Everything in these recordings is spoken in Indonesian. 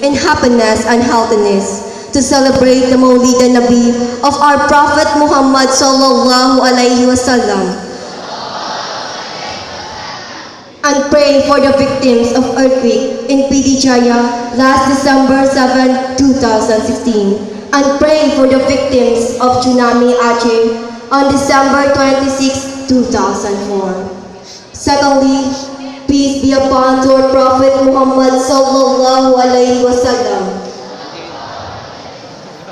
in happiness and healthiness, to celebrate the Maulid Nabi of our Prophet Muhammad sallallahu alaihi wasallam, and pray for the victims of earthquake in PD Jaya last December 7, 2016, and pray for the victims of tsunami Aceh on December 26, 2004. Secondly, peace be upon our Prophet Muhammad sallallahu alaihi wasallam,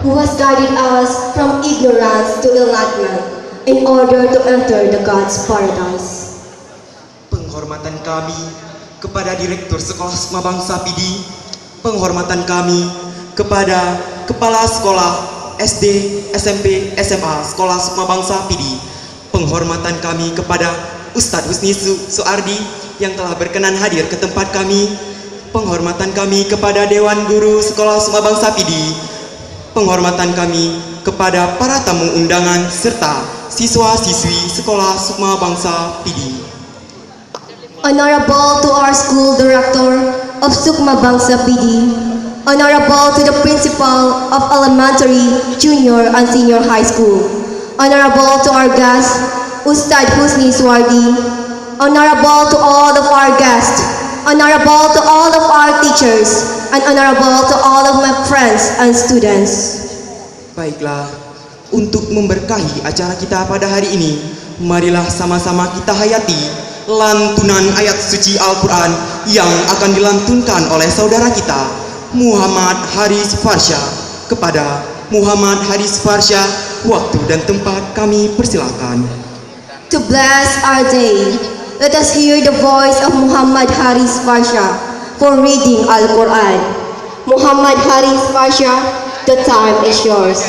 who has guided us from ignorance to enlightenment in order to enter the God's paradise. Penghormatan kami kepada Direktur Sekolah Sukma Bangsa PD, penghormatan kami kepada Kepala Sekolah SD, SMP, SMA Sekolah Sukma Bangsa PD, penghormatan kami kepada Ustadz Husni Suardi yang telah berkenan hadir ke tempat kami, penghormatan kami kepada Dewan Guru Sekolah Sukma Bangsa PD, penghormatan kami kepada para tamu undangan serta siswa-siswi Sekolah Sukma Bangsa PD. Honorable to our school director of Sukma Bangsa PD, honorable to the principal of elementary, junior, and senior high school, honorable to our guest, Ustadz Husni Suardi, honorable to all of our guests, honorable to all of our teachers, and honorable to all of my friends and students. Baiklah, untuk memberkahi acara kita pada hari ini, marilah sama-sama kita hayati lantunan ayat suci Al-Quran yang akan dilantunkan oleh saudara kita, Muhammad Haris Farsha. Kepada Muhammad Haris Farsha, waktu dan tempat kami persilakan. To bless our day, let us hear the voice of Muhammad Haris Farsha for reading Al-Quran. Muhammad Haris Farsha, the time is yours.